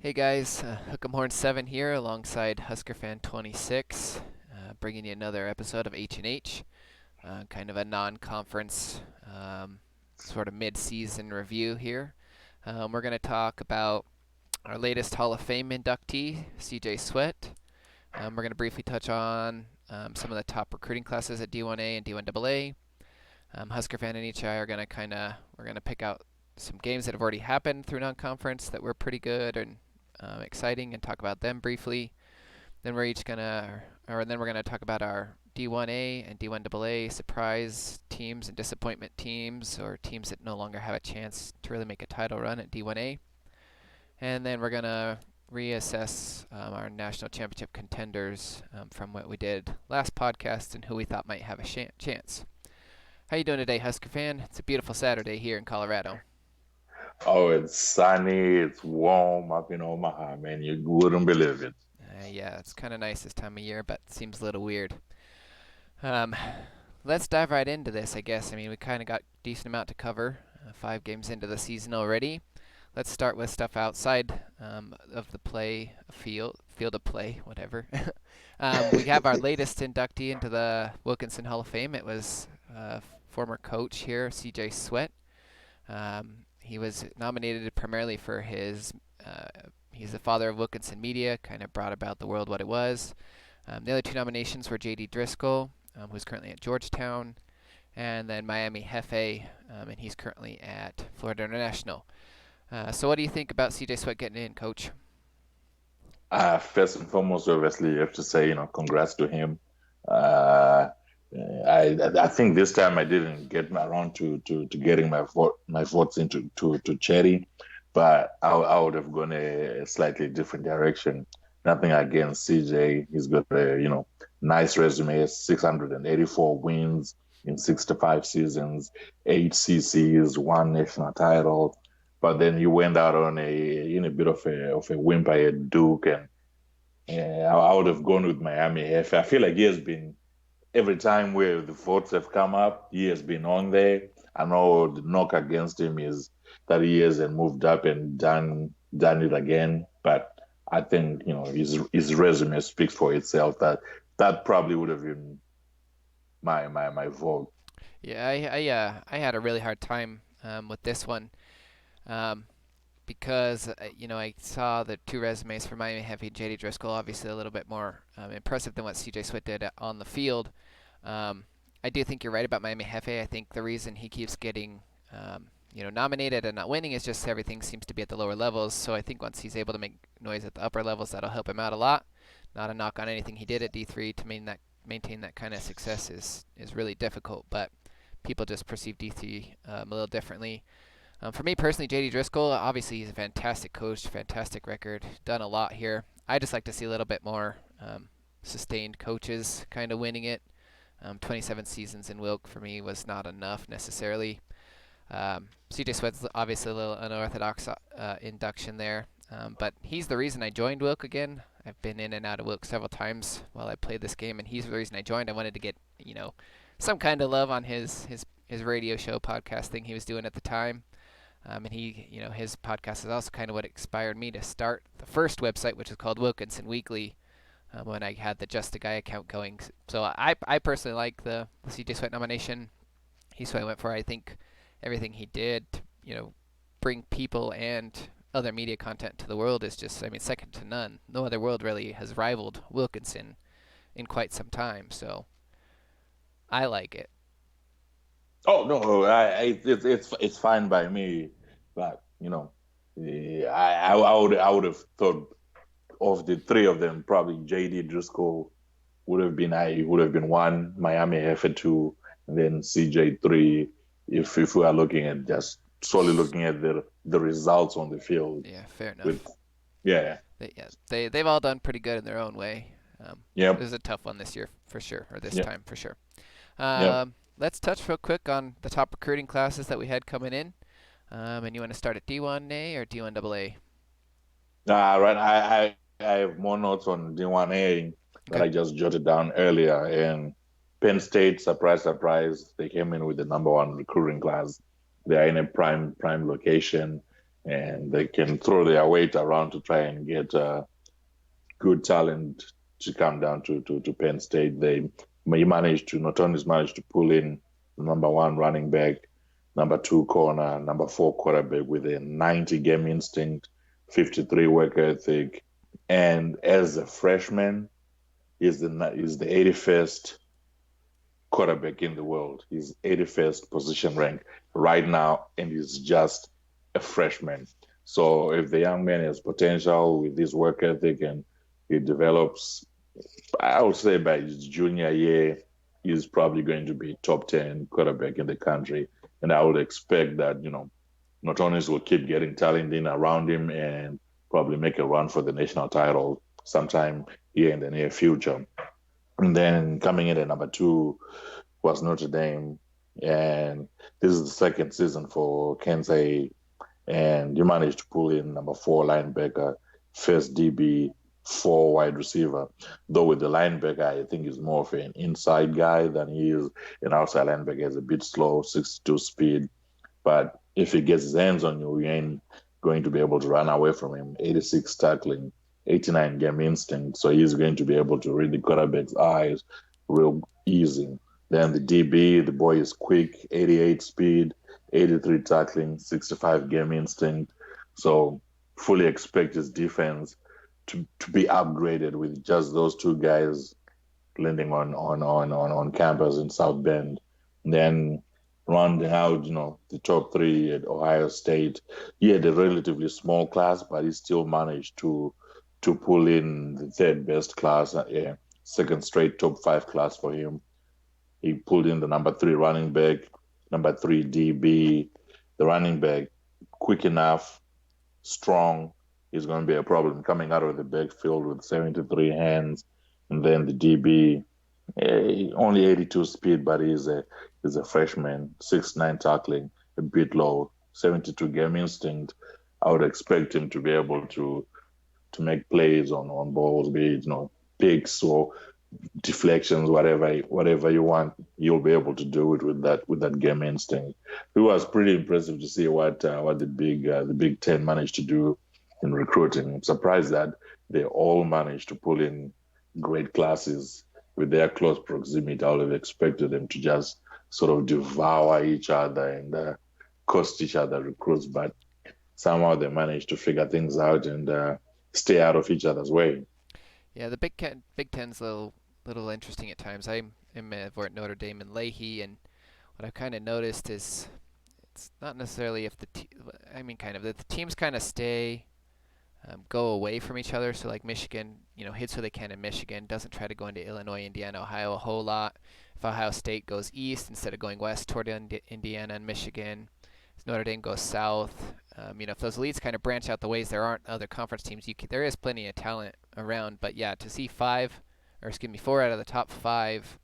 Hey guys, Hook'em Horn 7 here alongside Husker Fan 26, bringing you another episode of H&H, kind of a non-conference sort of mid-season review here. We're going to talk about our latest Hall of Fame inductee, CJ Sweat. We're going to briefly touch on some of the top recruiting classes at D1A and D1AA. Husker Fan and HI are going to we're going to pick out some games that have already happened through non-conference that were pretty good and exciting and talk about them briefly. Then we're each gonna, or then we're gonna talk about our D1A and D1AA surprise teams and disappointment teams, or teams that no longer have a chance to really make a title run at D1A. And then we're gonna reassess our national championship contenders from what we did last podcast and who we thought might have a chance. How you doing today, Husker fan? It's a beautiful Saturday here in Colorado. Oh, it's sunny, it's warm up in Omaha, man. You wouldn't believe it. Yeah, it's kind of nice this time of year, but seems a little weird. Um, let's dive right into this, I guess. I mean, we kind of got a decent amount to cover. 5 games into the season already. Let's start with stuff outside of the field of play, whatever. We have our latest inductee into the Wilkinson Hall of Fame. It was former coach here, CJ Sweat. He was nominated primarily for he's the father of Wilkinson media, kind of brought about the world what it was. The other two nominations were J.D. Driscoll, who's currently at Georgetown, and then Miami Hefe, and he's currently at Florida International. So what do you think about C.J. Sweat getting in, Coach? First and foremost, obviously, you have to say, congrats to him. Uh, I think this time I didn't get around to getting my votes into to Cherry, but I would have gone a slightly different direction. Nothing against CJ. He's got a nice resume, 684 wins in 65 seasons, 8 CCs, one national title. But then you went out on a bit of a whimper at Duke, and I would have gone with Miami. I feel like he has been every time where the votes have come up, he has been on there. I know the knock against him is that he hasn't moved up and done it again, but I think his resume speaks for itself. That probably would have been my vote. Yeah, I had a really hard time with this one. Um, because I saw the two resumes for Miami Heavy and JD Driscoll, obviously a little bit more impressive than what CJ Swift did on the field. Um, I do think you're right about Miami Hefe. I think the reason he keeps getting nominated and not winning is just everything seems to be at the lower levels. So I think once he's able to make noise at the upper levels, that'll help him out a lot. Not a knock on anything he did at D3 to maintain that kind of success is really difficult, but people just perceive D3 a little differently. For me personally, JD Driscoll, obviously he's a fantastic coach, fantastic record, done a lot here. I just like to see a little bit more sustained coaches kind of winning it. 27 seasons in Wilk for me was not enough necessarily. CJ Sweat's obviously a little unorthodox induction there, but he's the reason I joined Wilk again. I've been in and out of Wilk several times while I played this game, and he's the reason I joined. I wanted to get some kind of love on his radio show podcast thing he was doing at the time. And his podcast is also kind of what inspired me to start the first website, which is called Wilkinson Weekly, when I had the Just a Guy account going. So I personally like the CJ Sweat nomination. He's what I went for. I think everything he did to, bring people and other media content to the world is just, I mean, second to none. No other world really has rivaled Wilkinson in quite some time. So I like it. Oh no, it's fine by me, but I would have thought of the three of them, probably JD Driscoll would have been one, Miami Heifer two, and then CJ three. If we are looking at just solely looking at the results on the field, Yeah, fair with enough. yeah, They've all done pretty good in their own way. This yep, is a tough one this year for sure, or this yep, time for sure. yep. Let's touch real quick on the top recruiting classes that we had coming in. And you want to start at D1A or D1AA? Right. I have more notes on D1A that Okay. I just jotted down earlier. And Penn State, surprise, surprise, they came in with the number one recruiting class. They are in a prime location. and they can throw their weight around to try and get good talent to come down to Penn State. They managed to not only managed to pull in number one running back, number two corner, number four quarterback with a 90 game instinct, 53 work ethic, and as a freshman is the 81st quarterback in the world. He's 81st position rank right now, and he's just a freshman. So if the young man has potential with his work ethic and he develops, I would say by his junior year, he's probably going to be top 10 quarterback in the country. And I would expect that, not only will keep getting talent in around him and probably make a run for the national title sometime here in the near future. And then coming in at number two was Notre Dame. And this is the second season for Kensei. And you managed to pull in number four linebacker, first DB, four wide receiver. Though with the linebacker, I think he's more of an inside guy than he is an outside linebacker. He's a bit slow, 62 speed. But if he gets his hands on you, you ain't going to be able to run away from him. 86 tackling, 89 game instinct. So he's going to be able to read the quarterback's eyes real easy. Then the DB, the boy is quick, 88 speed, 83 tackling, 65 game instinct. So fully expect his defense to be upgraded with just those two guys landing on campus in South Bend. And then rounding out, the top three at Ohio State. He had a relatively small class, but he still managed to pull in the third best class, second straight top five class for him. He pulled in the number three running back, number three DB, the running back, quick enough, strong. Is going to be a problem coming out of the backfield with 73 hands, and then the DB, only 82 speed, but he's a freshman, 6'9" tackling, a bit low, 72 game instinct. I would expect him to be able to make plays on balls, be it, picks or deflections, whatever you want, you'll be able to do it with that game instinct. It was pretty impressive to see what the Big Ten managed to do in recruiting. I'm surprised that they all managed to pull in great classes with their close proximity. I would have expected them to just sort of devour each other and cost each other recruits, but somehow they managed to figure things out and stay out of each other's way. Yeah, the Big Ten's little interesting at times. I'm over at Notre Dame and Leahy, and what I've kind of noticed is it's not necessarily if I mean kind of the teams kind of stay go away from each other. So like Michigan, hits who they can in Michigan, doesn't try to go into Illinois, Indiana, Ohio a whole lot. If Ohio State goes east instead of going west toward Indiana and Michigan, if Notre Dame goes south. If those elites kind of branch out the ways there aren't other conference teams, there is plenty of talent around. But yeah, to see four out of the top five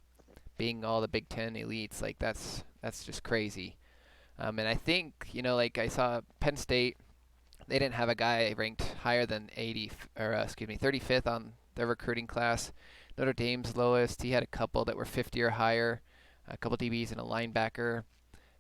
being all the Big Ten elites, like that's just crazy. And I think like I saw Penn State, they didn't have a guy ranked higher than 35th on their recruiting class. Notre Dame's lowest, he had a couple that were 50 or higher, a couple DBs and a linebacker.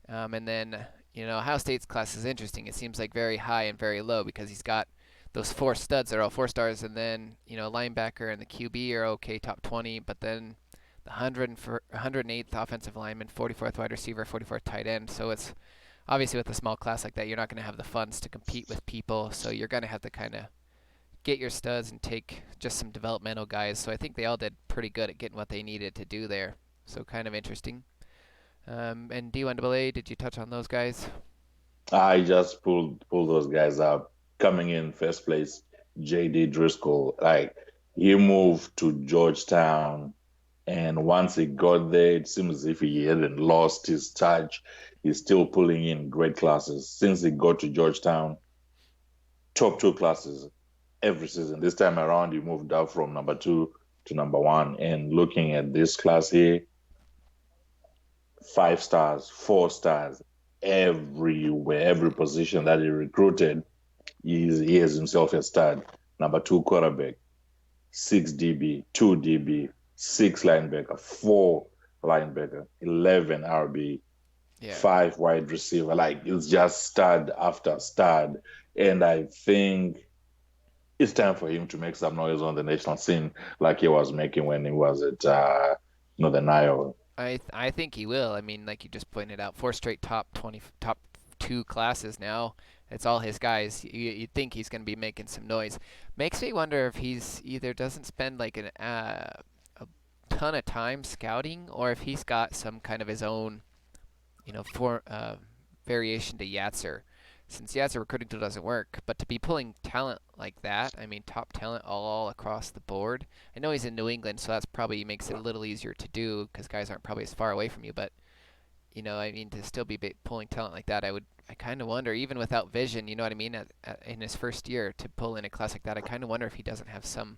And then, Ohio State's class is interesting. It seems like very high and very low because he's got those four studs that are all four stars, and then, linebacker and the QB are okay, top 20, but then the 108th offensive lineman, 44th wide receiver, 44th tight end. So it's obviously with a small class like that, you're not going to have the funds to compete with people. So you're going to have to kind of get your studs and take just some developmental guys. So I think they all did pretty good at getting what they needed to do there. So kind of interesting. And D1AA, did you touch on those guys? I just pulled those guys up. Coming in first place, JD Driscoll. Like he moved to Georgetown, and once he got there, it seems as if he hadn't lost his touch. He's still pulling in great classes. Since he got to Georgetown, top two classes every season. This time around, he moved up from number two to number one. And looking at this class here, 5 stars, 4 stars, everywhere, every position that he recruited, he has himself a stud. Number two quarterback, 6 DB, 2 DB, 6 linebacker, 4 linebacker, 11 RB, Yeah. 5 wide receiver. Like it's just stud after stud. And I think it's time for him to make some noise on the national scene like he was making when he was at Northern Iowa. I think he will. I mean, like you just pointed out, four straight top two classes now. It's all his guys. You'd think he's going to be making some noise. Makes me wonder if he's either doesn't spend like a ton of time scouting, or if he's got some kind of his own, for variation to Yatzer. Since Yatzer recruiting tool doesn't work, but to be pulling talent like that, I mean, top talent all across the board. I know he's in New England, so that's probably makes it a little easier to do because guys aren't probably as far away from you. But I mean, to still be pulling talent like that, I kind of wonder, even without vision, you know what I mean, in his first year to pull in a class like that, I kind of wonder if he doesn't have some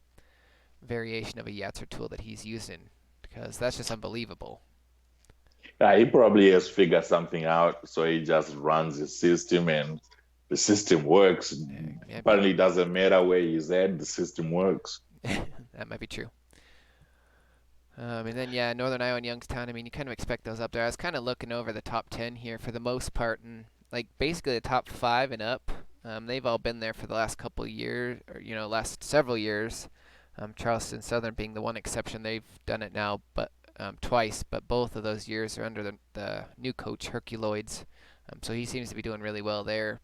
variation of a Yatzer tool that he's using because that's just unbelievable. He probably has figured something out, so he just runs his system and the system works. Yeah, Apparently, it doesn't matter where he's at, the system works. that might be true. And then yeah, Northern Iowa and Youngstown. I mean, you kind of expect those up there. I was kind of looking over the top 10 here for the most part, and like basically the top five and up. They've all been there for the last couple of years, or last several years. Charleston Southern being the one exception. They've done it now, but twice. But both of those years are under the new coach Herculoids. So he seems to be doing really well there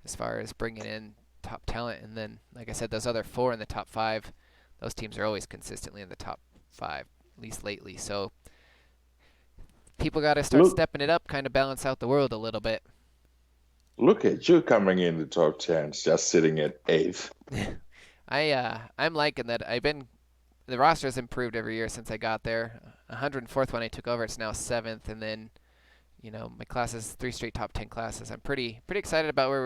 as far as bringing in top talent. And then, like I said, those other four in the top five, those teams are always consistently in the top five, at least lately. So people got to start Look, stepping it up, kind of balance out the world a little bit. look at you coming in the top 10, just sitting at eighth. I'm liking that. The roster has improved every year since I got there. 104th when I took over, it's now seventh, and then my classes, three straight top 10 classes. I'm pretty excited about where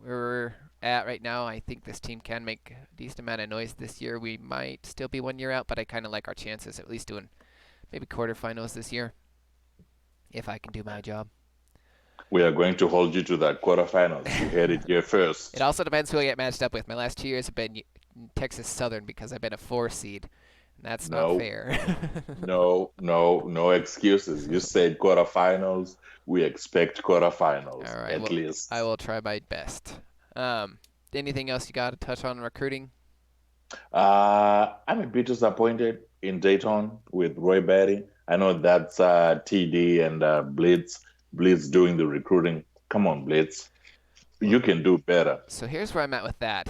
we're at right now. I think this team can make a decent amount of noise this year. We might still be 1 year out, but I kind of like our chances at least doing maybe quarterfinals this year if I can do my job. We are going to hold you to that quarterfinals. You heard it here It first. also depends who I get matched up with. My last 2 years have been Texas Southern because I've been a 4 seed. And that's not No, fair. no excuses. You said quarterfinals. We expect quarterfinals All right. at Well, I least. will try my best. Um, anything else you got to touch on recruiting? I'm a bit disappointed in Dayton with Roy Batty. I know that's TD and Blitz. Blitz doing the recruiting. Come on, Blitz. Well, You can do better. so here's where I'm at with that.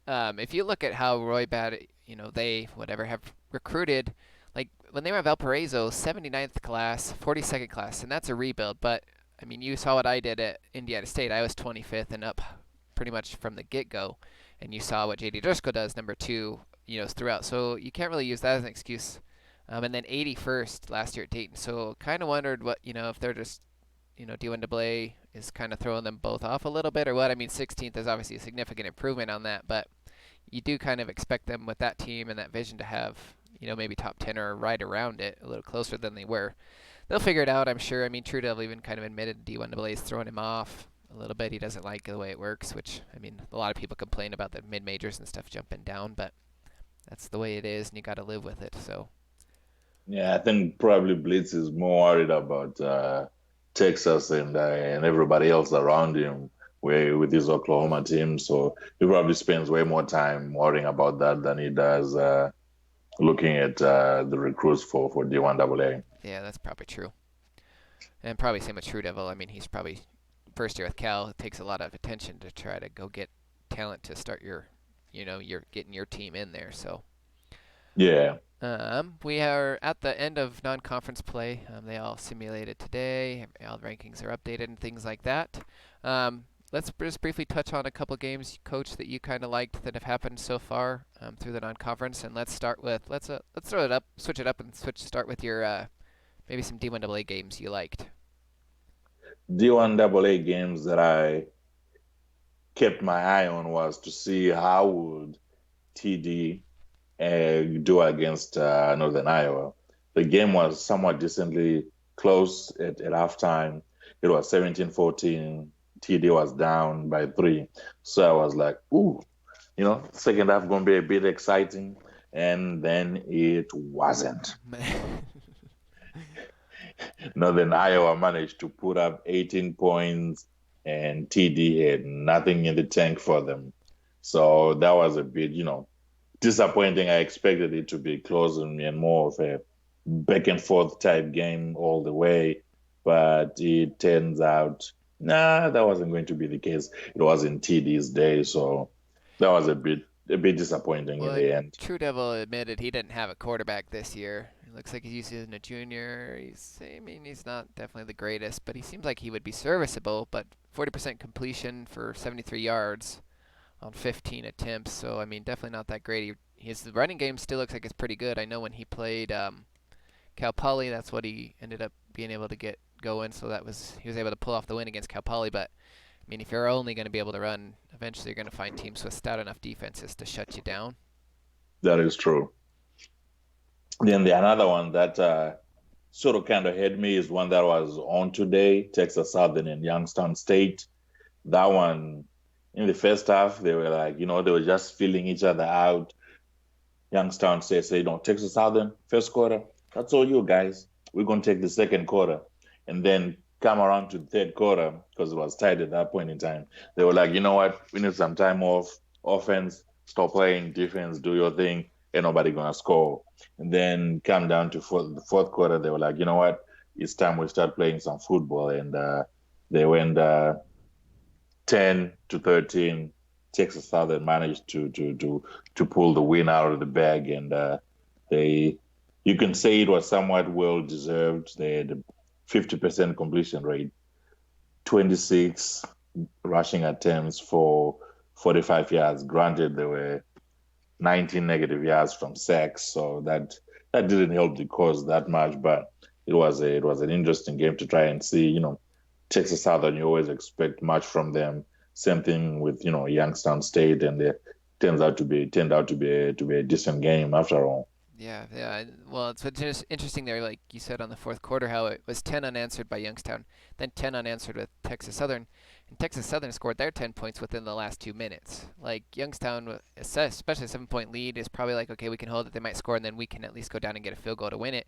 If you look at how Roy Bad, they whatever have recruited, like when they were at Valparaiso, 79th class, 42nd class, and that's a rebuild. But I mean, you saw what I did at Indiana State. I was 25th and up pretty much from the get-go, and you saw what JD Driscoll does, number two, throughout. So you can't really use that as an excuse. And then 81st last year at Dayton. So kind of wondered what if they're just D1AA is kind of throwing them both off a little bit or what. I mean, 16th is obviously a significant improvement on that, but you do kind of expect them with that team and that vision to have, maybe top 10 or right around it, a little closer than they were. They'll figure it out, I'm sure. I mean, Trudell even kind of admitted D1AA is throwing him off a little bit. He doesn't like the way it works, which, I mean, a lot of people complain about the mid majors and stuff jumping down, but that's the way it is, and you got to live with it. So, Yeah, I think probably Blitz is more worried about Texas and everybody else around him with his Oklahoma team. So he probably spends way more time worrying about that than he does looking at the recruits for D1AA. yeah, that's probably true. And probably same with True Devil. I mean, he's probably first year with Cal. It takes a lot of attention to try to go get talent to start you're getting your team in there. So Yeah. we are at the end of non-conference play. They all simulated today. All the rankings are updated and things like that. Let's just briefly touch on a couple games, Coach, that you kind of liked that have happened so far through the non-conference. And let's start with let's throw it up, switch it up, and start with your maybe some D1AA games you liked. D1AA games that I kept my eye on was to see how would TD do against Northern Iowa. The game was somewhat decently close at halftime. It was 17-14. TD was down by three. So I was like, ooh, second half going to be a bit exciting. And then it wasn't. Northern Iowa managed to put up 18 points and TD had nothing in the tank for them. So that was a bit, disappointing. I expected it to be close and more of a back and forth type game all the way, but it turns out, nah, that wasn't going to be the case. It was in TD's day, so that was a bit disappointing in Well, the and end. True Devil admitted he didn't have a quarterback this year. It looks like he's using a junior. I mean, he's not definitely the greatest, but he seems like he would be serviceable. But 40% completion for 73 yards on 15 attempts. So I mean, definitely not that great. His running game still looks like it's pretty good. I know when he played Cal Poly, that's what he ended up being able to get going. So he was able to pull off the win against Cal Poly. But I mean, if you're only going to be able to run, eventually you're going to find teams with stout enough defenses to shut you down. That is true. Then the another one that sort of kind of had me is one that was on today, Texas Southern and Youngstown State. That one, in the first half, they were like, they were just filling each other out. Youngstown say, Texas Southern, first quarter, that's all you guys. We're going to take the second quarter. And then come around to the third quarter, because it was tight at that point in time. They were like, you know what? We need some time off. Offense, stop playing. Defense, do your thing. Ain't nobody going to score. And then come down to the fourth quarter, they were like, you know what? It's time we start playing some football. And they went 10-13. Texas Southern managed to pull the win out of the bag, and they you can say it was somewhat well deserved. They had a 50% completion rate, 26 rushing attempts for 45 yards. Granted, there were 19 negative yards from sacks, so that didn't help the cause that much. But it was an interesting game to try and see. Texas Southern, you always expect much from them. Same thing with Youngstown State, and it turned out to be a decent game after all. Yeah, yeah. Well, it's what's interesting there, like you said on the fourth quarter, how it was 10 unanswered by Youngstown, then 10 unanswered with Texas Southern, and Texas Southern scored their 10 points within the last 2 minutes. Like Youngstown, especially a 7 point lead, is probably like, okay, we can hold it, they might score, and then we can at least go down and get a field goal to win it.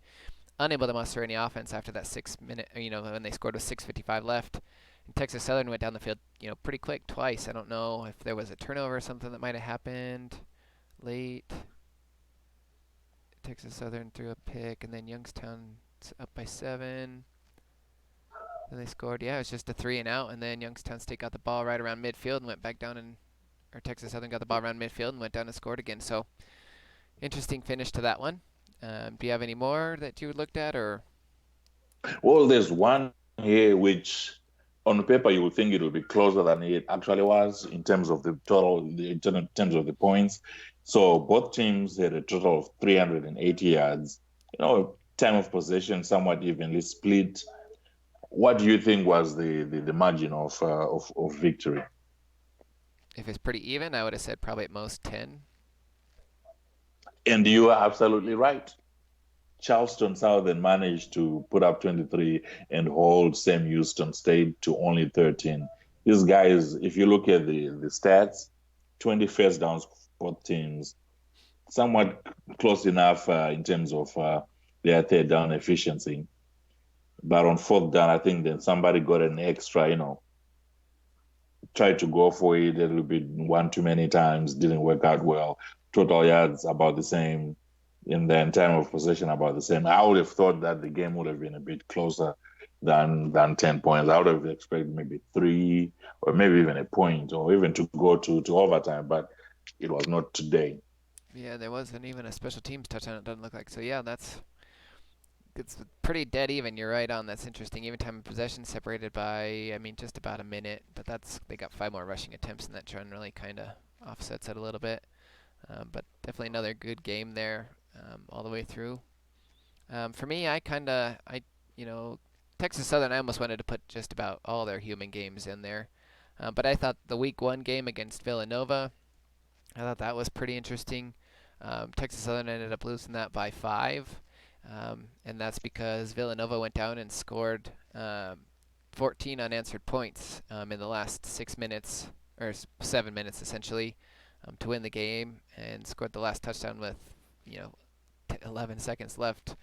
Unable to muster any offense after that 6 minute, when they scored with 6:55 left. And Texas Southern went down the field, pretty quick twice. I don't know if there was a turnover or something that might have happened late. Texas Southern threw a pick, and then Youngstown up by 7. Then they scored. Yeah, it was just a 3 and out, and then Youngstown State got the ball right around midfield and went back down, and or Texas Southern got the ball around midfield and went down and scored again. So interesting finish to that one. Do you have any more that you looked at, or Well, there's one here which, on paper, you would think it would be closer than it actually was in terms of the total, in terms of the points. So both teams had a total of 380 yards. Time of possession somewhat evenly split. What do you think was the margin of victory? if it's pretty even? I would have said probably at most 10. And you are absolutely right. Charleston Southern managed to put up 23 and hold Sam Houston State to only 13. These guys, if you look at the stats, 20 first downs for both teams, somewhat close enough in terms of their third down efficiency. But on fourth down, I think that somebody got an extra, tried to go for it a little bit one too many times, didn't work out well. Total yards about the same, and then time of possession about the same. I would have thought that the game would have been a bit closer than 10 points. I would have expected maybe three or maybe even a point or even to go to overtime, but it was not today. Yeah, there wasn't even a special teams touchdown. It doesn't look like. So yeah, it's pretty dead even. You're right on. That's interesting. Even time of possession separated by, I mean, just about a minute. But they got 5 more rushing attempts, and that trend really kind of offsets it a little bit. But definitely another good game there, all the way through. For me, you know, Texas Southern, I almost wanted to put just about all their human games in there. But I thought the week 1 game against Villanova, I thought that was pretty interesting. Texas Southern ended up losing that by 5. And that's because Villanova went down and scored 14 unanswered points in the last 6 minutes, or 7 minutes essentially, to win the game, and scored the last touchdown with, you know, 11 seconds left.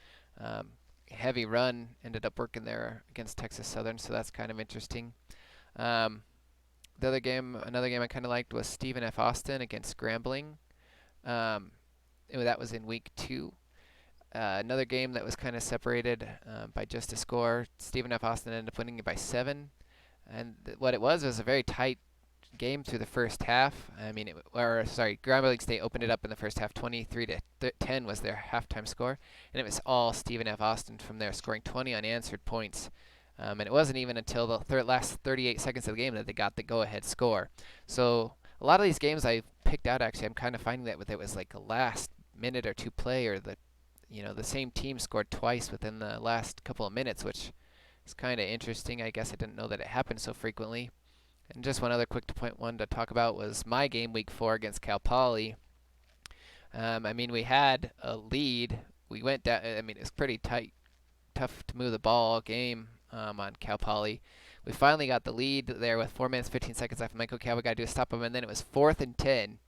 Heavy run ended up working there against Texas Southern, so that's kind of interesting. Um, another game I kind of liked was Stephen F. Austin against Grambling. Um, that was in week 2. Another game that was kind of separated by just a score. Stephen F. Austin ended up winning it by 7. And what it was a very tight game through the first half. I mean, Grand Valley State opened it up in the first half. 23 to 10 was their halftime score, and it was all Stephen F. Austin from there, scoring 20 unanswered points. And it wasn't even until the last 38 seconds of the game that they got the go-ahead score. So a lot of these games I picked out, actually, I'm kind of finding that it was like a last minute or two play, or the same team scored twice within the last couple of minutes, which is kind of interesting. I guess I didn't know that it happened so frequently. And just one other quick point one to talk about was my game week 4 against Cal Poly. I mean, we had a lead. We went down. I mean, it's pretty tight, tough to move the ball game on Cal Poly. We finally got the lead there with 4 minutes 15 seconds left. Michael Cal, we got to do a stop him, and then it was 4th and 10,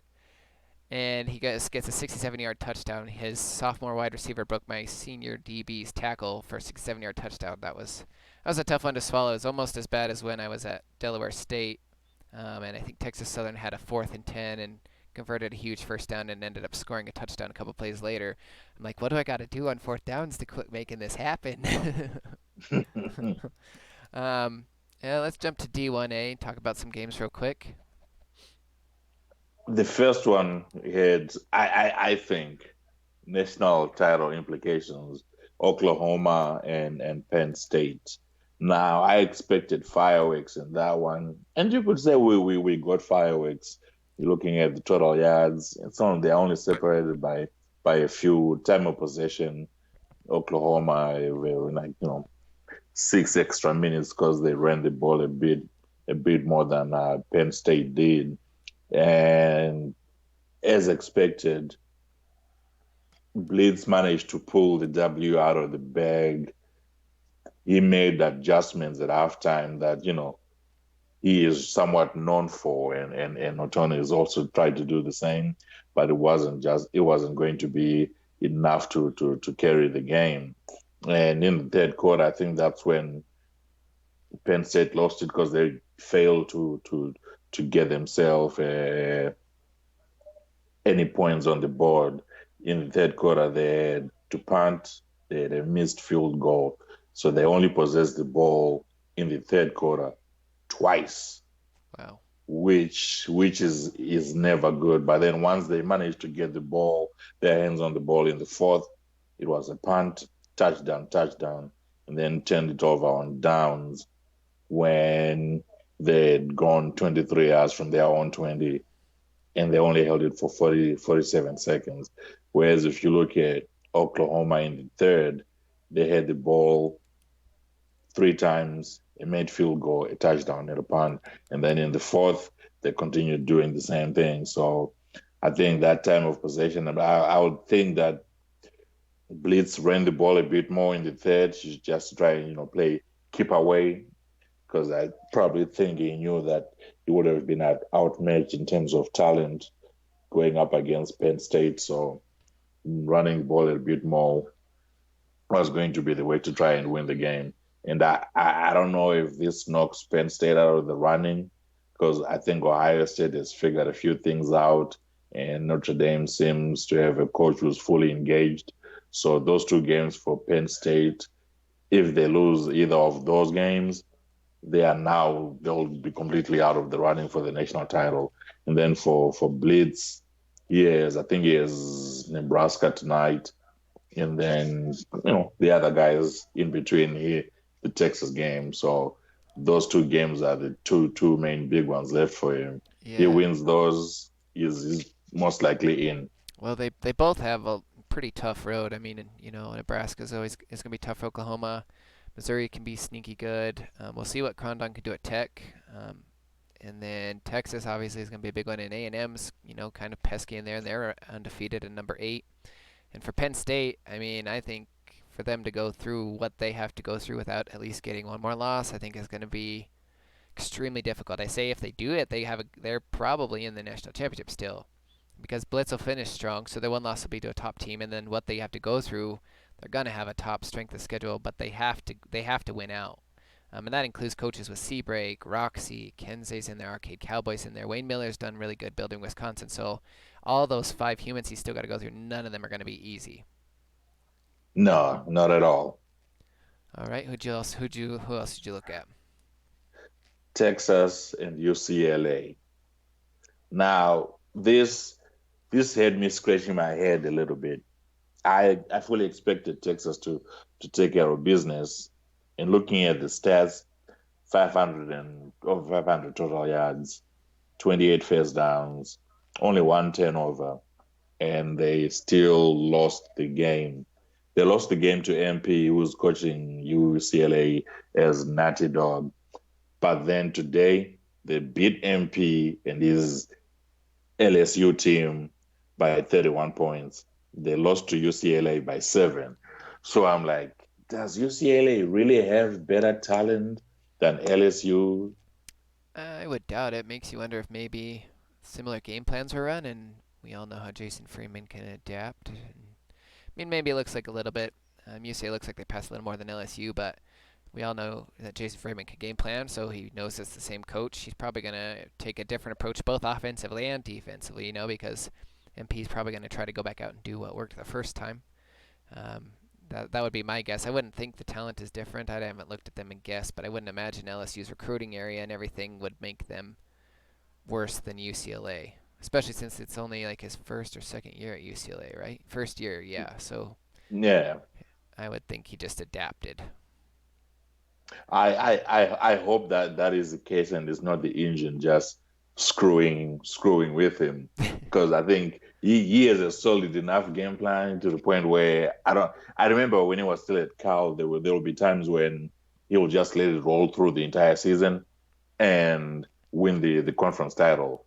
and he gets a 67-yard touchdown. His sophomore wide receiver broke my senior DB's tackle for a 67-yard touchdown. That was a tough one to swallow. It was almost as bad as when I was at Delaware State, and I think Texas Southern had a 4th and 10 and converted a huge first down and ended up scoring a touchdown a couple plays later. I'm like, what do I got to do on 4th downs to quit making this happen? um, yeah, let's jump to D1A. Talk about some games real quick. The first one had, I think, national title implications, Oklahoma and Penn State. Now, I expected fireworks in that one, and you could say we got fireworks. You're looking at the total yards, and some they're only separated by a few time of possession. Oklahoma were like 6 extra minutes because they ran the ball a bit more than Penn State did, and as expected, Blitz managed to pull the W out of the bag. He made adjustments at halftime that, he is somewhat known for, and Otoni has also tried to do the same, but it wasn't going to be enough to carry the game. And in the third quarter, I think that's when Penn State lost it because they failed to get themselves any points on the board. In the third quarter, they had to punt, they had a missed field goal. So they only possessed the ball in the third quarter twice, Wow. which is never good. But then once they managed to get their hands on the ball in the fourth, it was a punt, touchdown, and then turned it over on downs when they had gone 23 yards from their own 20, and they only held it for 47 seconds. Whereas if you look at Oklahoma in the third, they had the ball 3 times, a made field goal, a touchdown, and a punt. And then in the fourth, they continued doing the same thing. So I think that time of possession, I would think that Blitz ran the ball a bit more in the third. She's just trying, play keep away, because I probably think he knew that he would have been outmatched in terms of talent going up against Penn State. So running the ball a bit more was going to be the way to try and win the game. And I don't know if this knocks Penn State out of the running, because I think Ohio State has figured a few things out, and Notre Dame seems to have a coach who's fully engaged. So those 2 games for Penn State, if they lose either of those games, they'll be completely out of the running for the national title. And then for Blitz, I think he has Nebraska tonight, and then the other guys in between here, the Texas game. So those 2 games are the two main big ones left for him. He Yeah. wins those, he's most likely in. Well, they both have a pretty tough road. I mean, Nebraska's always is going to be tough for Oklahoma. Missouri can be sneaky good. We'll see what Condon can do at Tech. And then Texas obviously is going to be a big one. And A&M's, kind of pesky in there, and they're undefeated at number 8. And for Penn State, I mean, I think for them to go through what they have to go through without at least getting one more loss, I think is going to be extremely difficult. I say if they do it, they're probably in the national championship still, because Blitz will finish strong, so their one loss will be to a top team, and then what they have to go through, they're gonna have a top strength of schedule, but they have to win out. And that includes coaches with Seabreak, Roxy, Kenzie's in there, Arcade Cowboys in there. Wayne Miller's done really good building Wisconsin. So all those 5 humans he's still got to go through. None of them are going to be easy. No, not at all. All right, who else did you look at? Texas and UCLA. Now, this had me scratching my head a little bit. I fully expected Texas to take care of business. And looking at the stats, 500 and over 500 total yards, 28 first downs, only one turnover, and they still lost the game. They lost the game to MP, who was coaching UCLA as Natty Dog. But then today, they beat MP and his LSU team by 31 points. They lost to UCLA by 7. So I'm like, does UCLA really have better talent than LSU? I would doubt it. Makes you wonder if maybe similar game plans were run, and we all know how Jason Freeman can adapt. I mean, maybe it looks like a little bit. UCLA looks like they pass a little more than LSU, but we all know that Jason Freeman can game plan, so he knows it's the same coach. He's probably going to take a different approach both offensively and defensively, because MP's probably going to try to go back out and do what worked the first time. Um, that would be my guess. I wouldn't think the talent is different. I haven't looked at them and guessed, but I wouldn't imagine LSU's recruiting area and everything would make them worse than UCLA, especially since it's only like his first or second year at UCLA, right? First year, yeah. So Yeah, I would think he just adapted. I hope that that is the case and it's not the engine just screwing with him because I think he has a solid enough game plan to the point where I remember when he was still at Cal there will be times when he will just let it roll through the entire season and win the conference title.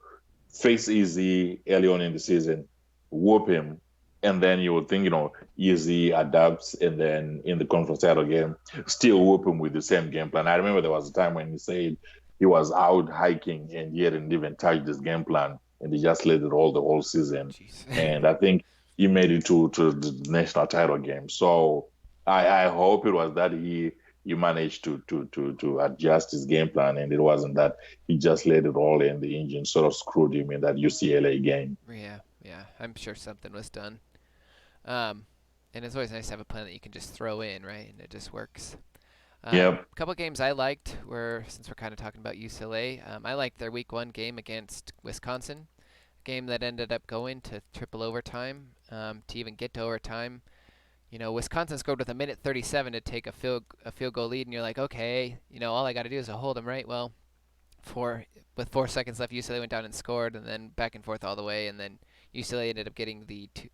Face Easy early on in the season, whoop him, and then you would think, Easy adapts, and then in the conference title game, still whoop him with the same game plan. I remember there was a time when he said he was out hiking and he hadn't even touched this game plan, and he just let it roll the whole season. Jeez. And I think he made it to the national title game. So I hope it was that he managed to adjust his game plan, and it wasn't that he just let it all in. The engine sort of screwed him in that UCLA game. Yeah, yeah. I'm sure something was done. Um, and it's always nice to have a plan that you can just throw in, right? And it just works. Yep. A couple games I liked were, since we're kind of talking about UCLA, I liked their week one game against Wisconsin, a game that ended up going to triple overtime. To even get to overtime, Wisconsin scored with a minute 37 to take a field goal lead, and you're like, okay, all I got to do is hold them, right? Well, four with 4 seconds left, UCLA went down and scored, and then back and forth all the way, and then UCLA ended up getting the two.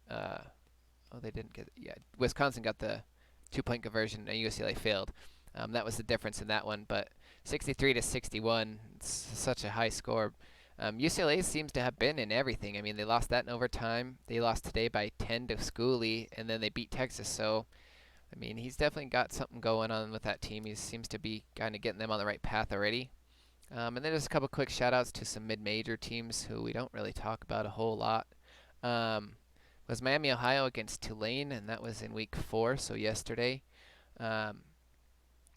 Oh, they didn't get. Yeah, Wisconsin got the 2-point conversion, and UCLA failed. That was the difference in that one. But 63 to 61, it's such a high score. UCLA seems to have been in everything. I mean, they lost that in overtime. They lost today by 10 to Schooley, and then they beat Texas. So, I mean, he's definitely got something going on with that team. He seems to be kind of getting them on the right path already. And then just a couple quick shout outs to some mid-major teams who we don't really talk about a whole lot. Um, was Miami, Ohio against Tulane, and that was in week 4, so yesterday. Um,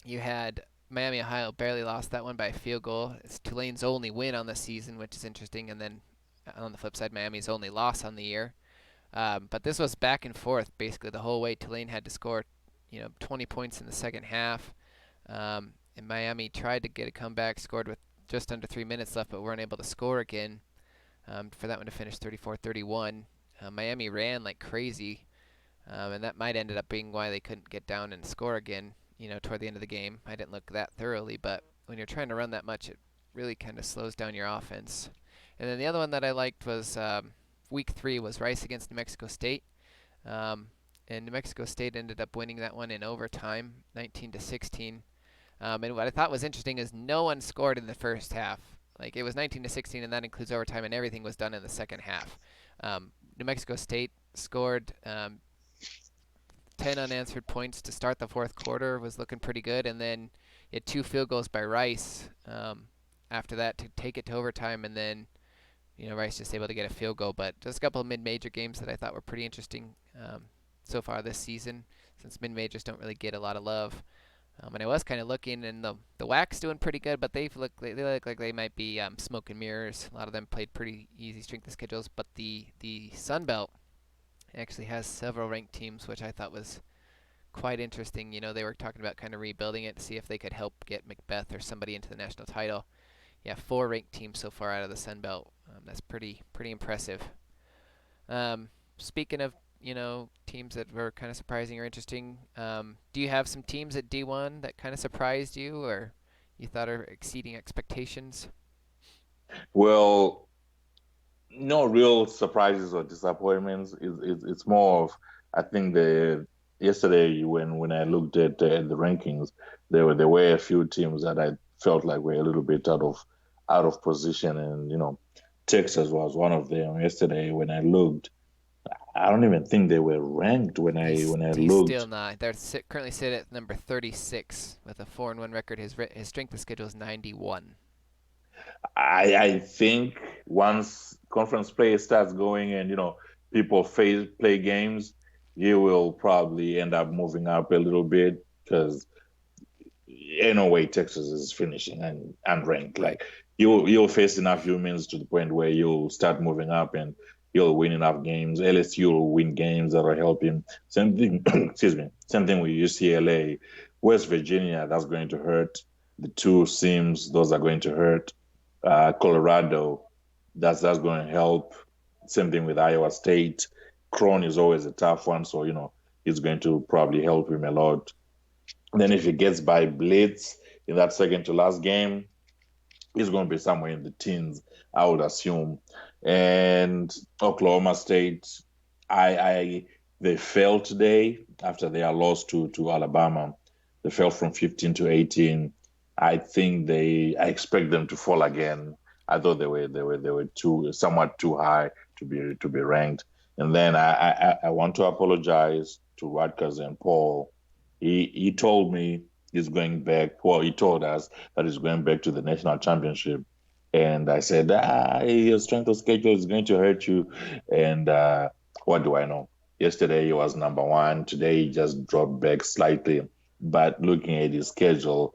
you had Miami, Ohio barely lost that one by a field goal. It's Tulane's only win on the season, which is interesting, and then on the flip side, Miami's only loss on the year. But this was back and forth basically the whole way. Tulane had to score, 20 points in the second half. And Miami tried to get a comeback, scored with just under 3 minutes left, but weren't able to score again for that one to finish 34-31. Miami ran like crazy, and that might ended up being why they couldn't get down and score again, toward the end of the game. I didn't look that thoroughly, but when you're trying to run that much, it really kind of slows down your offense. And then the other one that I liked was week 3 was Rice against New Mexico State. And New Mexico State ended up winning that one in overtime, 19 to 16. And what I thought was interesting is no one scored in the first half. Like it was 19 to 16, and that includes overtime, and everything was done in the second half. New Mexico State scored 10 unanswered points to start the fourth quarter, was looking pretty good, and then you had 2 field goals by Rice after that to take it to overtime, and then Rice just able to get a field goal. But just a couple of mid-major games that I thought were pretty interesting so far this season, since mid-majors don't really get a lot of love. And I was kind of looking, and the WAC's doing pretty good, but they look like they might be smoke and mirrors. A lot of them played pretty easy strength of schedules, but the Sun Belt actually has several ranked teams, which I thought was quite interesting. You know, they were talking about kind of rebuilding it to see if they could help get Macbeth or somebody into the national title. Yeah, four ranked teams so far out of the Sun Belt. That's pretty impressive. Speaking of teams that were kind of surprising or interesting, do you have some teams at D1 that kind of surprised you or you thought are exceeding expectations? Well, no real surprises or disappointments. It's more of, I think, the yesterday when I looked at the rankings, there were a few teams that I felt like were a little bit out of position, and Texas was one of them. Yesterday when I looked, I don't even think they were ranked when I He's when I he's still looked. not. Currently sit at number 36 with a 4-1 record. His strength of schedule is 91. I think once conference play starts going and people play games, he will probably end up moving up a little bit because in a way Texas is finishing and unranked. Right. Like you'll face enough humans to the point where you'll start moving up and you'll win enough games. LSU will win games that will help him. Same thing, excuse me. Same thing with UCLA, West Virginia. That's going to hurt. The two Sims, those are going to hurt. Colorado, that's going to help. Same thing with Iowa State. Cron is always a tough one, so it's going to probably help him a lot. Then if he gets by Blitz in that second to last game, he's going to be somewhere in the teens, I would assume. And Oklahoma State, I they fell today after their loss to Alabama. They fell from 15 to 18. I expect them to fall again. I thought they were too somewhat too high to be ranked. And then I want to apologize to Rutgers and Paul. He told me he's going back. Well, he told us that he's going back to the national championship. And I said, your strength of schedule is going to hurt you. And what do I know? Yesterday he was number one. Today he just dropped back slightly. But looking at his schedule,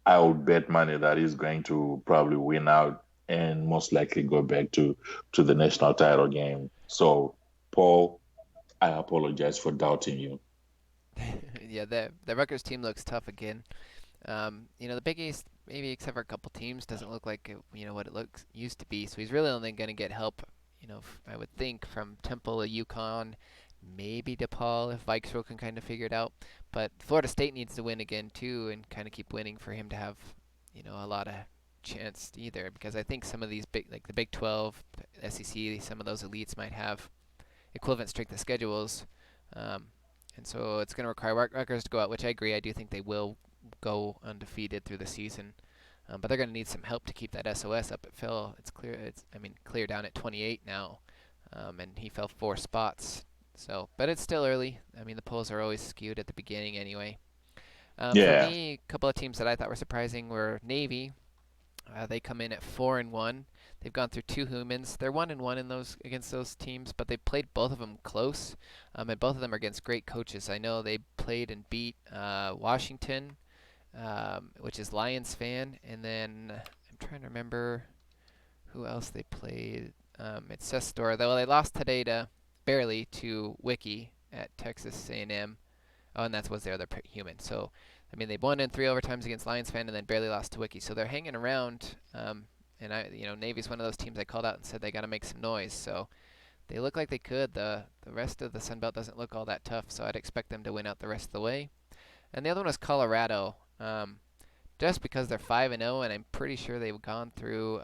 I would bet money that he's going to probably win out and most likely go back to the national title game. So, Paul, I apologize for doubting you. Yeah, the Rutgers team looks tough again. The Big East, maybe except for a couple teams, doesn't look like what it looks used to be. So he's really only going to get help, I would think from Temple, Yukon, maybe DePaul if Vikesville can kind of figure it out. But Florida State needs to win again too, and kind of keep winning for him to have, a lot of chance either. Because I think some of these big, like the Big 12, SEC, some of those elites might have equivalent strength of schedules. Um, and so it's going to require Rutgers to go out, which I agree. I do think they will go undefeated through the season. But they're going to need some help to keep that SOS up at Phil. It's clear. Clear down at 28 now, and he fell 4 spots. So, but it's still early. I mean, the polls are always skewed at the beginning anyway. For Yeah. me, a couple of teams that I thought were surprising were Navy. They come in at 4-1. They've gone through two humans. They're 1-1 in those against those teams, but they played both of them close, and both of them are against great coaches. I know they played and beat Washington, which is Lions fan, and then I'm trying to remember who else they played. It's Sestor. Though they lost today to barely to Wiki at Texas A&M. Oh, and that was their other human. So, I mean, they won in 3 overtimes against Lions fan, and then barely lost to Wiki. So they're hanging around. And Navy's one of those teams I called out and said they got to make some noise. So they look like they could. The rest of the Sun Belt doesn't look all that tough, so I'd expect them to win out the rest of the way. And the other one was Colorado. Just because they're 5-0, and I'm pretty sure they've gone through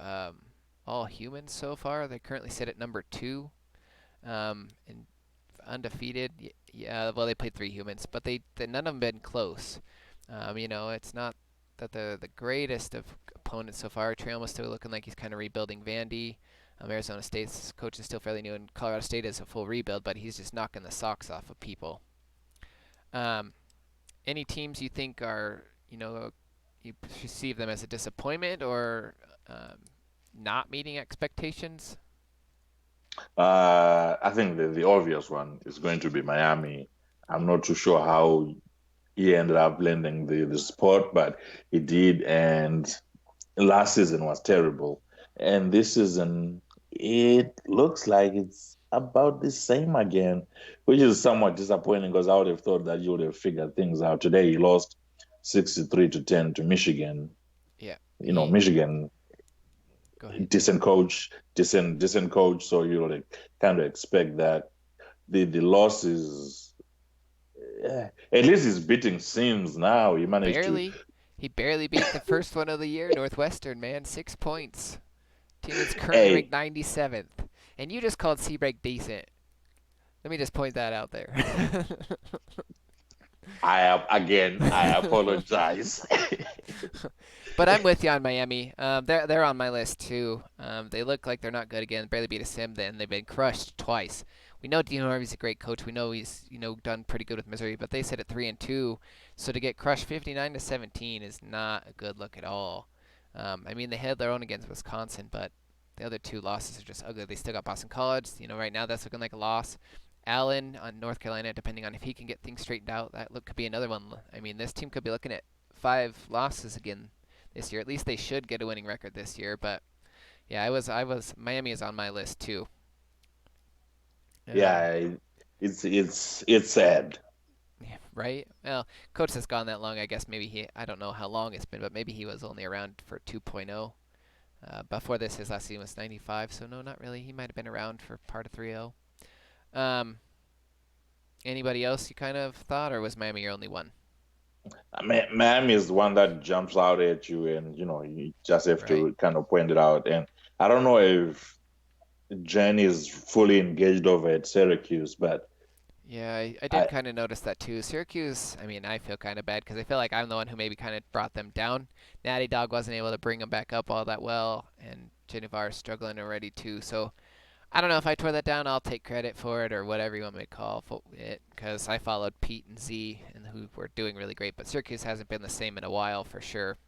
all humans so far. They currently sit at number 2, and undefeated. Yeah, well, they played 3 humans, but none of them been close. It's not that the greatest of opponents so far. Trail was still looking like he's kind of rebuilding Vandy. Arizona State's coach is still fairly new, and Colorado State is a full rebuild, but he's just knocking the socks off of people. Um, any teams you think are, you perceive them as a disappointment or not meeting expectations? I think the obvious one is going to be Miami. I'm not too sure how he ended up landing the spot, but he did. And last season was terrible. And this season, it looks like it's about the same again, which is somewhat disappointing because I would have thought that you would have figured things out. Today, he lost 63-10 to Michigan. Yeah, he Michigan, go ahead. decent coach, decent coach. So you like kind of expect that the loss is. Yeah, at least he's beating Sims now. He managed to. Barely. He barely beat the first one of the year, Northwestern, man. 6 points. Team that's currently ranked Hey, 97th. And you just called Seabreak decent. Let me just point that out there. I have again. I apologize. But I'm with you on Miami. They're on my list too. They look like they're not good again. Barely beat a sim. Then they've been crushed twice. We know Dean Harvey's a great coach. We know he's done pretty good with Missouri, but they sit at 3-2. So to get crushed 59-17 is not a good look at all. I mean they held their own against Wisconsin, but the other two losses are just ugly. They still got Boston College. Right now that's looking like a loss. Allen on North Carolina, depending on if he can get things straightened out, that look could be another one. I mean, this team could be looking at 5 losses again this year. At least they should get a winning record this year. But yeah, I was Miami is on my list too. Um, Yeah, it's sad. yeah, right? Well, coach has gone that long. I guess maybe I don't know how long it's been, but maybe he was only around for 2.0. Before this, his last season was 95. So no, not really. He might have been around for part of 3.0. Um, Anybody else you kind of thought, or was Miami your only one? I mean, Miami is the one that jumps out at you, and you just have Right. to kind of point it out. And I don't know if Jen is fully engaged over at Syracuse, but Yeah, I did I kind of notice that too. Syracuse, I mean, I feel kind of bad because I feel like I'm the one who maybe kind of brought them down. Natty Dog wasn't able to bring them back up all that well, and Gennevar is struggling already too. So I don't know if I tore that down. I'll take credit for it or whatever you want me to call it because I followed Pete and Z and who were doing really great. But Syracuse hasn't been the same in a while for sure.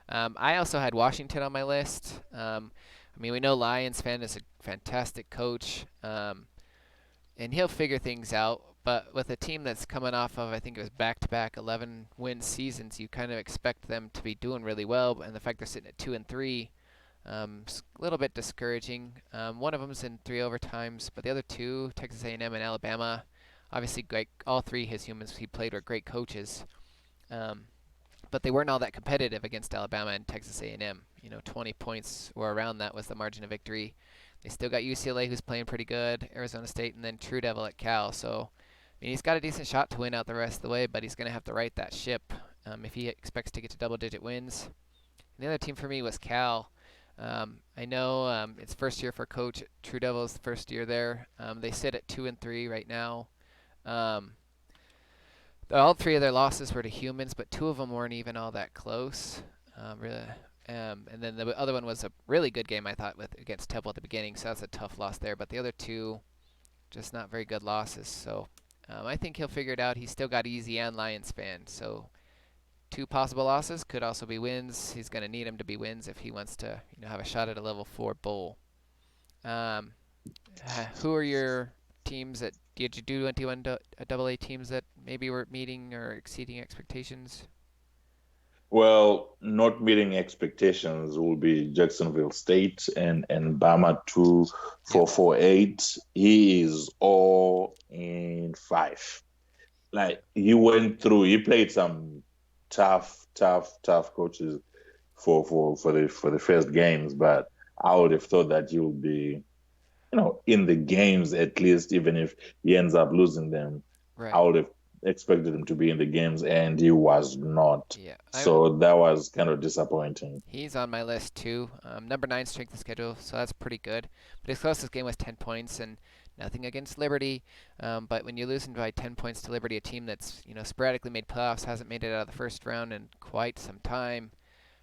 I also had Washington on my list. I mean, we know Lions fan is a fantastic coach. And he'll figure things out. But with a team that's coming off of, I think it was back-to-back 11-win seasons, you kind of expect them to be doing really well. And the fact they're sitting at 2-3, is a little bit discouraging. One of them's in 3 overtimes, but the other two, Texas A&M and Alabama, obviously great. All three his humans he played were great coaches. Um, but they weren't all that competitive against Alabama and Texas A&M. 20 points or around that was the margin of victory. They still got UCLA, who's playing pretty good, Arizona State, and then True Devil at Cal. So, I mean, he's got a decent shot to win out the rest of the way, but he's going to have to right that ship if he expects to get to double-digit wins. And the other team for me was Cal. I know it's first year for coach True Devil's first year there. They sit at 2-3 right now. Um, all three of their losses were to humans, but two of them weren't even all that close. Really. And then the other one was a really good game, I thought, with against Temple at the beginning, so that's a tough loss there. But the other two, just not very good losses. So I think he'll figure it out. He's still got Easy and Lions fan, so two possible losses could also be wins. He's going to need them to be wins if he wants to, have a shot at a level 4 bowl. Um, who are your teams that did you do anyone a double A teams that maybe were meeting or exceeding expectations? well, not meeting expectations will be Jacksonville State and Bama two Yep. four four eight. He is all in five. Like he played some tough coaches for the first games, but I would have thought that he would be, in the games at least, even if he ends up losing them. I Right. would have expected him to be in the games, and he was not. Yeah. So that was kind of disappointing. He's on my list too. Number 9 strength of schedule, so that's pretty good. But his closest game was 10 points, and nothing against Liberty. But when you're losing by 10 points to Liberty, a team that's sporadically made playoffs, hasn't made it out of the first round in quite some time.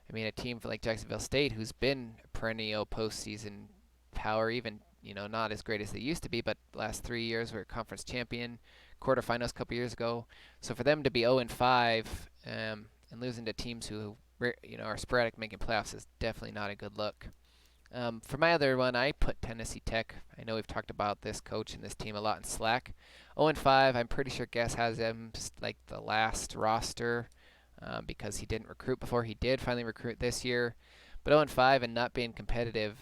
I mean, a team like Jacksonville State, who's been a perennial postseason power, even not as great as they used to be, but the last 3 years were conference champion, quarterfinals a couple years ago. So for them to be 0-5 and losing to teams who are sporadic making playoffs is definitely not a good look. For my other one, I put Tennessee Tech. I know we've talked about this coach and this team a lot in Slack. 0-5. I'm pretty sure Guess has him like the last roster because he didn't recruit before. He did finally recruit this year, but 0-5 and not being competitive,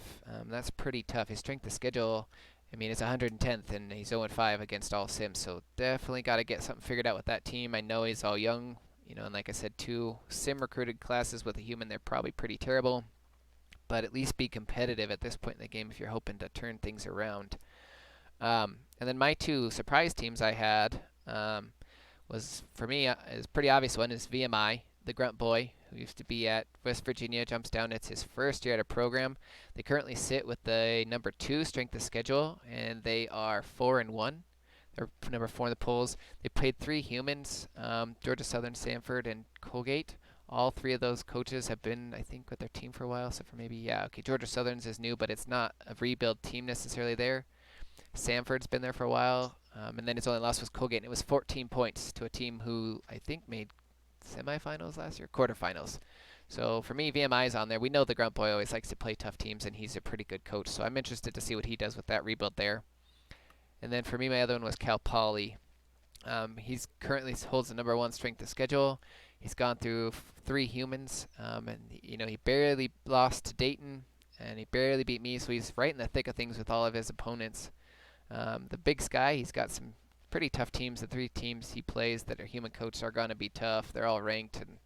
that's pretty tough. His strength of schedule, I mean, it's 110th and he's 0-5 against all Sims, so definitely got to get something figured out with that team. I know he's all young, and like I said, two Sim recruited classes with a human, they're probably pretty terrible, but at least be competitive at this point in the game if you're hoping to turn things around. And then my two surprise teams I had was, for me, is pretty obvious one is VMI, the grunt boy who used to be at West Virginia, jumps down. It's his first year at a program. They currently sit with the number 2 strength of schedule, and they are 4-1. They're number 4 in the polls. They played 3 humans, Georgia Southern, Sanford, and Colgate. All 3 of those coaches have been, I think, with their team for a while. So for maybe, yeah, okay, Georgia Southern's is new, but it's not a rebuild team necessarily there. Sanford's been there for a while, and then his only loss was Colgate, and it was 14 points to a team who I think made semifinals last year, quarterfinals. So for me, VMI is on there. We know the Grunt Boy always likes to play tough teams, and he's a pretty good coach. So I'm interested to see what he does with that rebuild there. And then for me, my other one was Cal Poly. He's currently holds the number 1 strength of schedule. He's gone through 3 humans, and he barely lost to Dayton, and he barely beat me. So he's right in the thick of things with all of his opponents. The Big Sky, he's got some pretty tough teams. The 3 teams he plays that are human coached are going to be tough. They're all ranked, and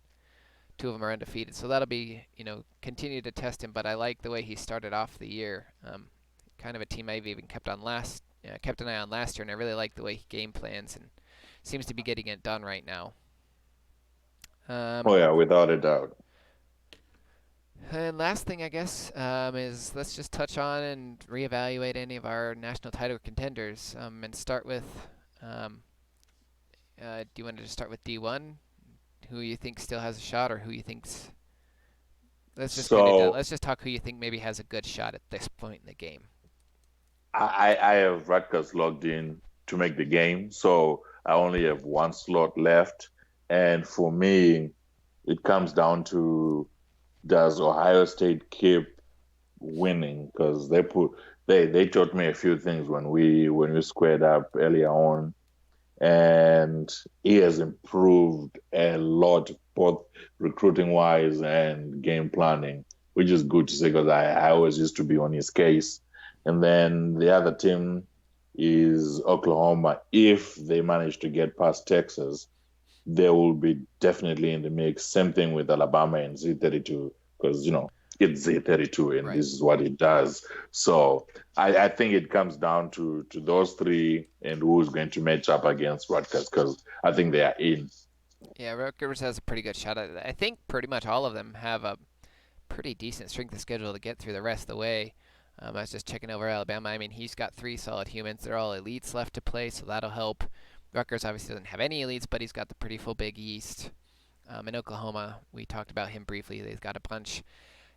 2 of them are undefeated. So that'll be, continue to test him. But I like the way he started off the year. Kind of a team I've even kept kept an eye on last year, and I really like the way he game plans and seems to be getting it done right now. Oh Um, yeah, without a doubt. and last thing, I guess, is let's just touch on and reevaluate any of our national title contenders, and start with. Um, do you want to just start with D1? Who you think still has a shot, or who you think's? Let's just get it done. So Let's just talk who you think maybe has a good shot at this point in the game. I have Rutgers logged in to make the game, so I only have one slot left. And for me, it comes down to, does Ohio State keep winning? Because they taught me a few things when we squared up earlier on, and he has improved a lot, both recruiting wise and game planning, which is good to see because I always used to be on his case. And then the other team is Oklahoma. If they manage to get past Texas, they will be definitely in the mix. Same thing with Alabama and Z32, because it's Z32 and Right. this is what it does. So I think it comes down to those 3 and who's going to match up against Rutgers, because I think they are in. Yeah, Rutgers has a pretty good shot at it. I think pretty much all of them have a pretty decent strength of schedule to get through the rest of the way. I was just checking over Alabama. I mean, he's got 3 solid humans. They're all elites left to play, so that'll help. Rutgers obviously doesn't have any elites, but he's got the pretty full Big East. In Oklahoma, we talked about him briefly. They've got a bunch.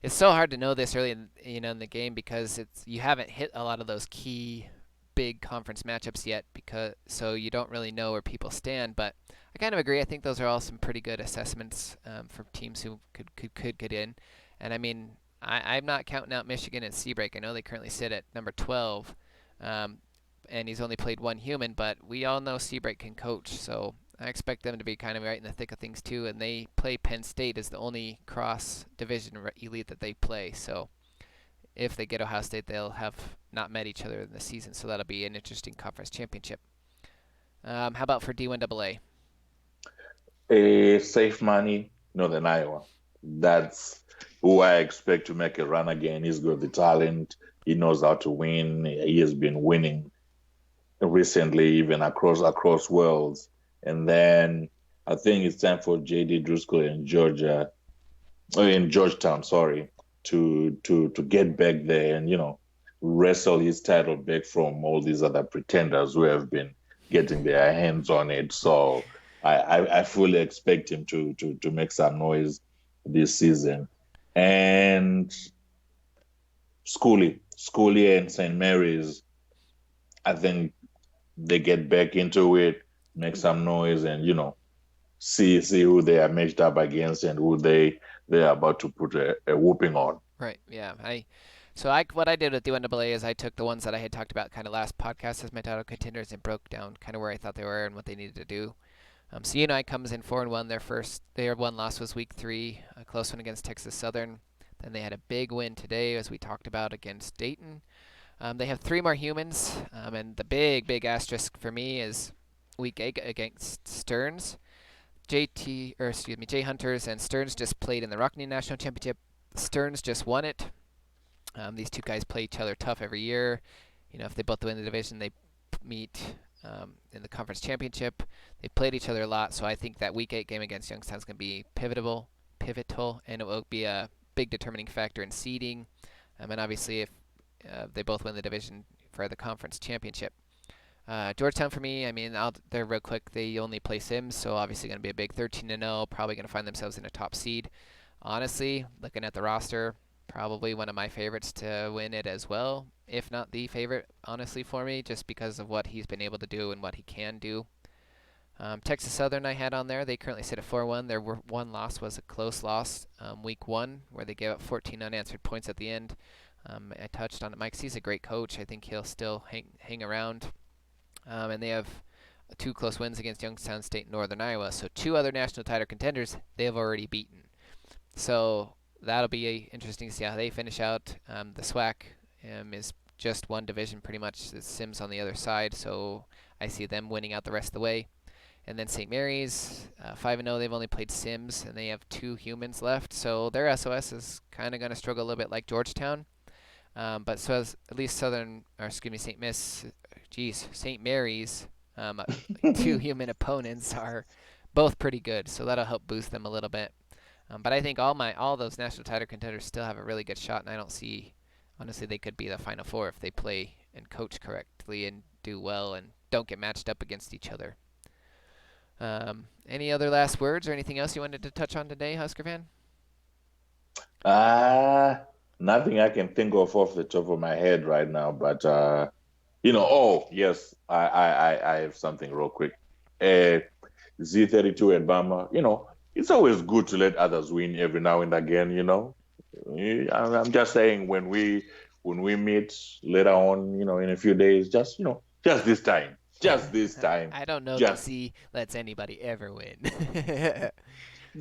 It's so hard to know this early in the game because you haven't hit a lot of those key big conference matchups yet, because so you don't really know where people stand. But I kind of agree. I think those are all some pretty good assessments for teams who could get in. And I mean, I'm not counting out Michigan and Seabreak. I know they currently sit at number 12, um, and he's only played 1 human, but we all know Seabreak can coach, so I expect them to be kind of right in the thick of things too. And they play Penn State as the only cross division elite that they play. So if they get Ohio State, they'll have not met each other in the season, so that'll be an interesting conference championship. How about for D1AA? A safe money, Northern Iowa. That's who I expect to make a run again. He's got the talent. He knows how to win. He has been winning recently, even across worlds. And then I think it's time for JD Driscoll in Georgia, in Georgetown, sorry, to get back there and wrestle his title back from all these other pretenders who have been getting their hands on it. So I fully expect him to make some noise this season. And Schoolie and St. Mary's, I think they get back into it, make some noise, and see who they are matched up against and who they are about to put a whooping on. Right. Yeah. So what I did with the UNAA is I took the ones that I had talked about kind of last podcast as my title contenders and broke down kind of where I thought they were and what they needed to do. So UNI comes in 4-1. Their one loss was week 3, a close one against Texas Southern. Then they had a big win today, as we talked about, against Dayton. They have 3 more humans, and the big asterisk for me is week 8 against Stearns. Jay Hunters and Stearns just played in the Rockney National Championship. Stearns just won it. These two guys play each other tough every year. If they both win the division, they meet in the conference championship. They played each other a lot, so I think that Week 8 game against Youngstown is going to be pivotal, and it will be a big determining factor in seeding. And obviously, if they both win the division for the conference championship. Georgetown for me, I mean, they're real quick. They only play Sims, so obviously going to be a big 13-0. Probably going to find themselves in a top seed. Honestly, looking at the roster, probably one of my favorites to win it as well, if not the favorite, honestly, for me, just because of what he's been able to do and what he can do. Texas Southern I had on there. They currently sit at 4-1. Their one loss was a close loss, week 1, where they gave up 14 unanswered points at the end. I touched on it. Mike C's a great coach. I think he'll still hang around. And they have 2 close wins against Youngstown State and Northern Iowa. So 2 other national title contenders they have already beaten. So that'll be interesting to see how they finish out. The SWAC is just one division pretty much. The Sims on the other side, so I see them winning out the rest of the way. And then St. Mary's, 5-0. They've only played Sims, and they have 2 humans left. So their SOS is kind of going to struggle a little bit like Georgetown. But so as at least St. Mary's, 2 human opponents are both pretty good. So that'll help boost them a little bit. But I think all those national title contenders still have a really good shot, and I don't see, honestly, they could be the Final Four if they play and coach correctly and do well and don't get matched up against each other. Any other last words or anything else you wanted to touch on today, Husker fan? Ah, nothing I can think of off the top of my head right now, but oh yes, I have something real quick. Uh, Z32 and Bama, it's always good to let others win every now and again. I'm just saying when we meet later on, in a few days, just this time, just this time, I don't know that just C lets anybody ever win.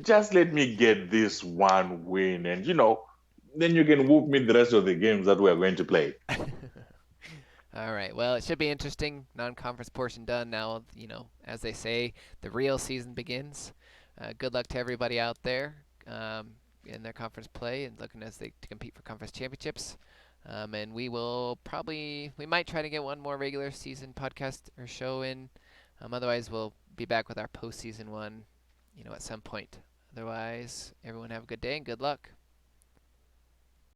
just let me get this one win, and then you can whoop me the rest of the games that we are going to play. All right. Well, it should be interesting. Non-conference portion done now. As they say, the real season begins. Good luck to everybody out there in their conference play and looking as they to compete for conference championships. And we might try to get one more regular season podcast or show in. Otherwise, we'll be back with our postseason one, at some point. Otherwise, everyone have a good day and good luck.